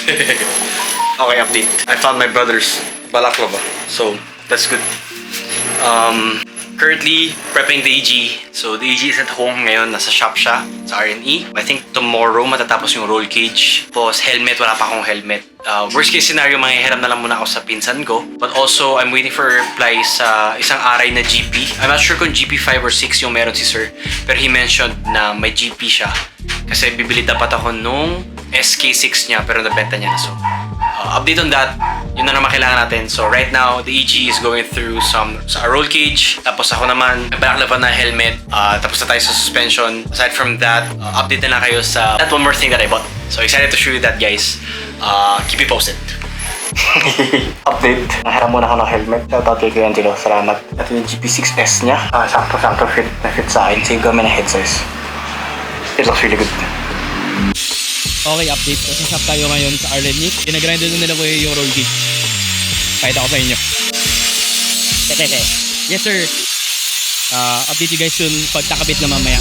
Okay, update. I found my brother's balaklava. So, that's good. Currently, prepping the EG. So, the EG is at home ngayon. Nasa shop siya sa R&E. I think tomorrow matatapos yung roll cage. Tapos, helmet. Wala pa akong helmet. Worst case scenario, manghihiram na lang muna ako sa pinsan ko. But also, I'm waiting for a reply sa isang aray na GP. I'm not sure kung GP 5 or 6 yung meron si sir. Pero he mentioned na may GP siya. Kasi bibili dapat ako nung SK6 niya pero nabenta niya na. So, update on that. Yun na naman kailangan natin. So right now, the EG is going through some sa roll cage. Tapos ako naman, balaklava na helmet. Tapos na tayo sa suspension. Aside from that, update na lang kayo sa that one more thing that I bought. So excited to show you that, guys. Keep me posted. Update. Nahiram muna ako ng helmet. Shoutout kay Kuya Angelo. Salamat. Ito yung GP6S niya. Sakto-sakto fit na fit sa akin. Save kami na head size. It looks really good. Okay, update. Sa shop tayo ngayon sa R&E. Pinagrinder na nila ko yung roll cage. Pakita ko sa inyo. Yes, sir. Update you guys soon pag nakabit na mamaya.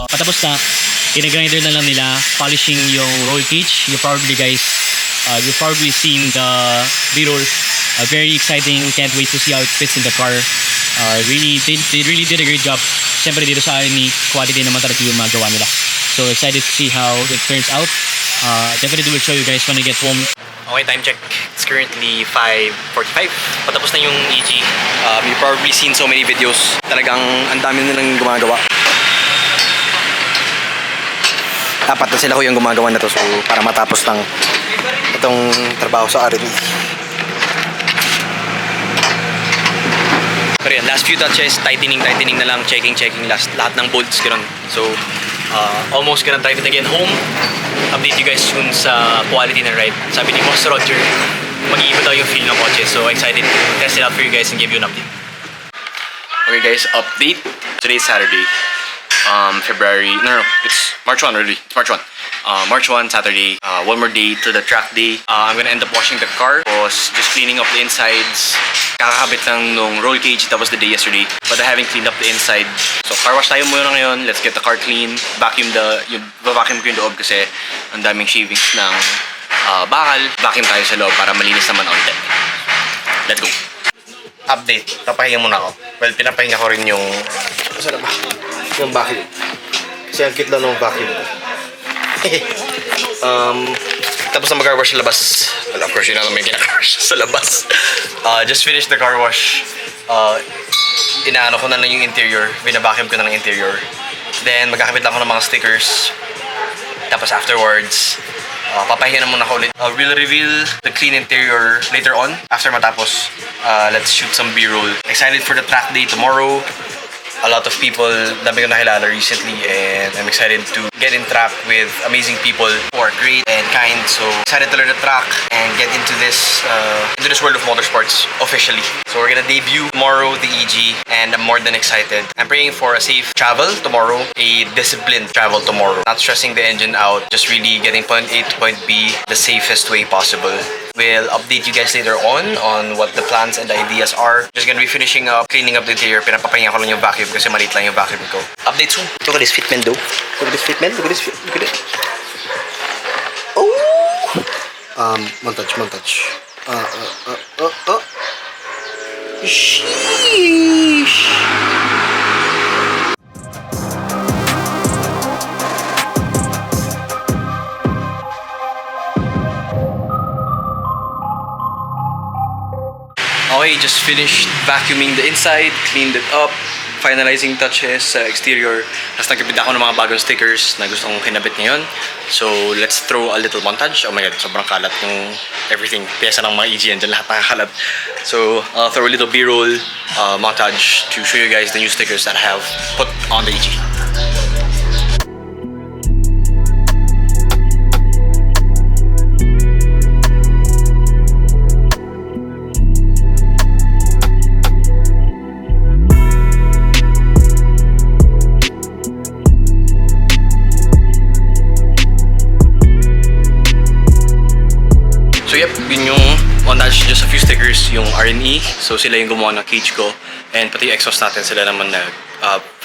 Patapos na, pinagrinder na lang nila, polishing yung roll cage. You've probably seen the B-roll. Very exciting, can't wait to see how it fits in the car. They really did a great job. Siyempre dito sa R&E, quality naman talaga yung magawa nila. So excited to see how it turns out. Definitely will show you guys when I get home. Okay, time check. It's currently 5:45. Patapos na yung EG. You've probably seen so many videos. Talagang ang dami nilang gumagawa. Apat na sila ko yung gumagawa na to, so para matapos lang itong trabaho sa R&E. Pero yan, last few touches, tightening na lang, checking lahat ng bolts, gano'n. So, almost gonna drive it again home. Update you guys soon sa quality ng ride. Sabi ni Boss Roger, mag-iiba daw yung feel ng kotse. So, excited to test it out for you guys and give you an update. Okay guys, update. Today's Saturday. It's March 1 already. It's March 1. March 1, Saturday. One more day to the track day. I'm gonna end up washing the car. Was just cleaning up the insides. Kakakabit lang nung roll cage. That was the day yesterday. But I haven't cleaned up the inside. So car wash tayo muna ngayon. Let's get the car clean. Vacuum ko yung loob kasi ang daming shavings ng bakal. Vacuum tayo sa loob para malinis naman on time. Let's go. Update. Papahinga muna ako. Well, pinapahinga ko rin yung... Saan ba? Yung vacuum. Kasi ang cute lang ng vacuum. Tapos na mag-car wash sa labas. Well, of course, yun na may car wash sa labas. Just finished the car wash. Inaano ko na lang yung interior. Binabacuum ko na lang interior. Then, magkakabit lang ako ng mga stickers. Tapos afterwards, papahinga na muna ako ulit. We'll reveal the clean interior later on. After matapos, let's shoot some B-roll. Excited for the track day tomorrow. A lot of people dami ko nakilala recently and I'm excited to get in track with amazing people who are great and kind. So excited to learn the track and get into this world of motorsports officially. So we're gonna debut tomorrow the EG and I'm more than excited. I'm praying for a safe travel tomorrow, a disciplined travel tomorrow. Not stressing the engine out, just really getting point A to point B the safest way possible. We'll update you guys later on what the plans and the ideas are. Just gonna be finishing up, cleaning up the interior. Pinapapahinga ko lang yung vacuum kasi maliit lang yung vacuum ko. Update soon. Look at this fitment though. Look at this fitment. Look at this Look at it. Oh! Montage. Sheesh! Okay, just finished vacuuming the inside, cleaned it up, finalizing touches sa exterior. Tapos nagkabit ako ng mga bagong stickers na gusto kong kinabit ngayon. So, let's throw a little montage. Oh my god, sobrang kalat yung everything. Pyesa ng mga EG yan dyan, lahat nakakalat. So, I'll throw a little B-roll montage to show you guys the new stickers that I have put on the EG. So yep, yun yung montage, just a few stickers, yung R&E. So sila yung gumawa ng cage ko. And pati yung exhaust natin, sila naman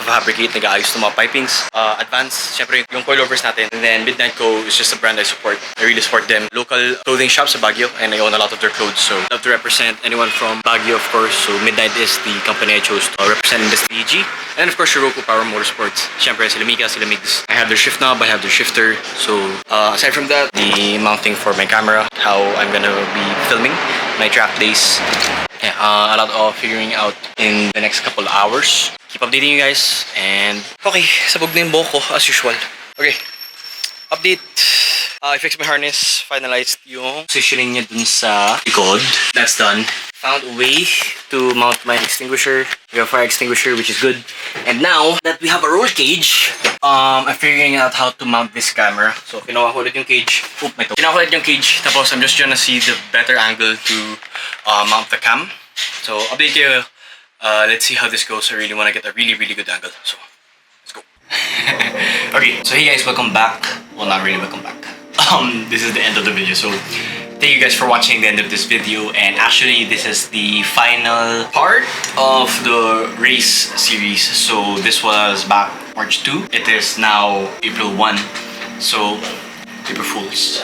fabricate, nag-aayos ng mga pipings. Advance, syempre yung coilovers natin. And then Midnight Co is just a brand I support. I really support them. Local clothing shop sa Baguio, and I own a lot of their clothes. So love to represent anyone from Baguio, of course. So Midnight is the company I chose to represent in this EG. And of course, Shiroko Power Motorsports. Syempre, sila Mika, sila Migs. I have their shift knob, I have their shifter. So aside from that, the mounting for my camera, how I'm gonna be filming my track days. Yeah, a lot of figuring out in the next couple hours. Keep updating you guys, and okay, sabog na yung buhok ko as usual. Okay, update. I fixed my harness, finalized yung positioning niya dun sa likod. That's done. Found a way to mount my extinguisher. We have fire extinguisher, which is good. And now that we have a roll cage, I'm figuring out how to mount this camera. So, kinuha ko ulit yung cage. Kinuha ko ulit yung cage. Tapos, I'm just trying to see the better angle to mount the cam. So, update you. Let's see how this goes. I really want to get a really good angle. So, let's go. Okay, so hey guys, welcome back. Well, not really welcome back. This is the end of the video. So, thank you guys for watching the end of this video. And actually, this is the final part of the race series. So, this was back March 2. It is now April 1. So, April Fools.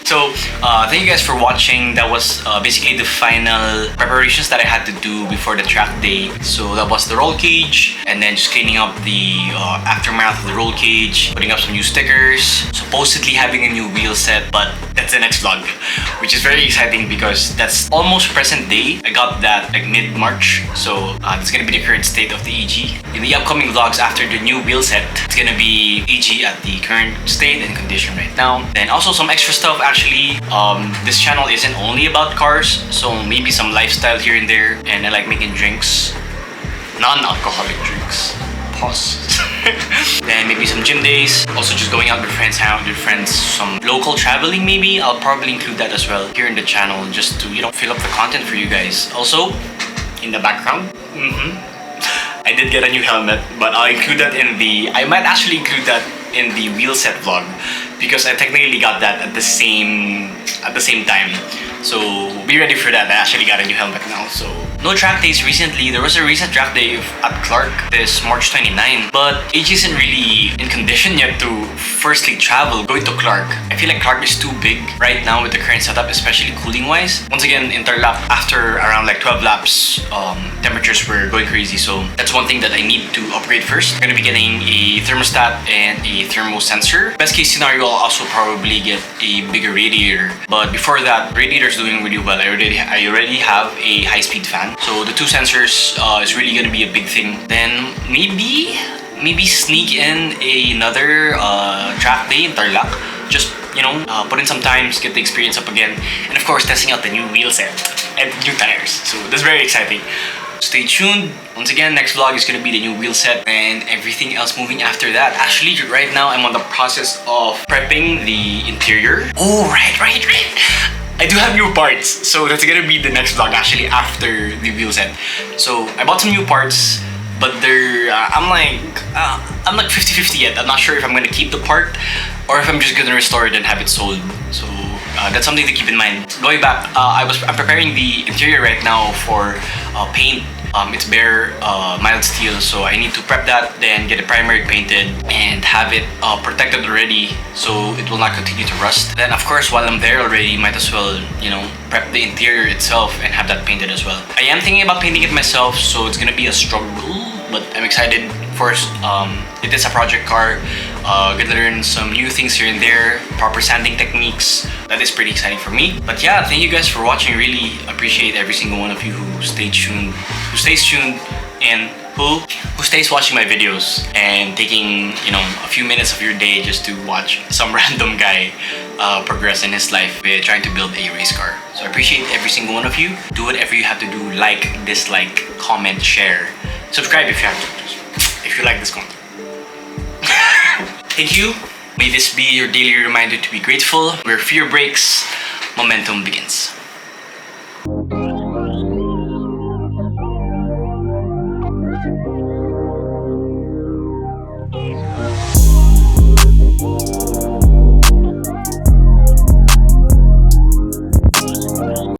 So, thank you guys for watching. That was basically the final preparations that I had to do before the track day. So that was the roll cage, and then just cleaning up the aftermath of the roll cage, putting up some new stickers, supposedly having a new wheel set, but that's the next vlog, which is very exciting because that's almost present day. I got that like mid-March, so that's gonna be the current state of the EG. In the upcoming vlogs after the new wheel set, it's gonna be EG at the current state and condition right now. Then also some extra stuff. Actually, this channel isn't only about cars, so maybe some lifestyle here and there. And I like making drinks, non-alcoholic drinks. Pause. Then maybe some gym days. Also just going out with friends, hang out with friends. Some local traveling maybe. I'll probably include that as well here in the channel, just to, you know, fill up the content for you guys. Also, in the background, I did get a new helmet, but I'll include that in the. I might actually include that in the wheel set vlog because I technically got that at the same time. So be ready for that. I actually got a new helmet now. So no track days recently. There was a recent track day at Clark this March 29, but AG isn't really in condition yet to firstly travel going to Clark. I feel like Clark is too big right now with the current setup, especially cooling wise. Once again, Interlap after around like 12 laps, temperatures were going crazy. So that's one thing that I need to upgrade first. I'm gonna be getting a thermostat and a thermo sensor. Best case scenario, I'll also probably get a bigger radiator. But before that, radiator's doing really well. I already have a high-speed fan. So the two sensors is really gonna be a big thing. Then maybe sneak in another track day in Tarlac. Just, you know, put in some time, get the experience up again. And of course, testing out the new wheel set and new tires. So that's very exciting. Stay tuned. Once again, next vlog is gonna be the new wheel set and everything else moving after that. Actually, right now, I'm on the process of prepping the interior. Oh, right. I do have new parts. So that's gonna be the next vlog actually after the wheel set. So I bought some new parts, but they're, I'm like 50-50 yet. I'm not sure if I'm gonna keep the part or if I'm just gonna restore it and have it sold. So that's something to keep in mind. Going back, I'm preparing the interior right now for paint. It's bare mild steel, so I need to prep that, then get it primered, painted, and have it protected already so it will not continue to rust. Then of course, while I'm there already, might as well, you know, prep the interior itself and have that painted as well. I am thinking about painting it myself, so it's gonna be a struggle, but I'm excited. First, it is a project car. Gonna learn some new things here and there, proper sanding techniques. That is pretty exciting for me. But yeah, thank you guys for watching. Really appreciate every single one of you who stays tuned, and who stays watching my videos and taking, you know, a few minutes of your day just to watch some random guy progress in his life with trying to build a race car. So I appreciate every single one of you. Do whatever you have to do. Like, dislike, comment, share, subscribe if you have to, if you like this content. Thank you. May this be your daily reminder to be grateful. Where fear breaks, momentum begins.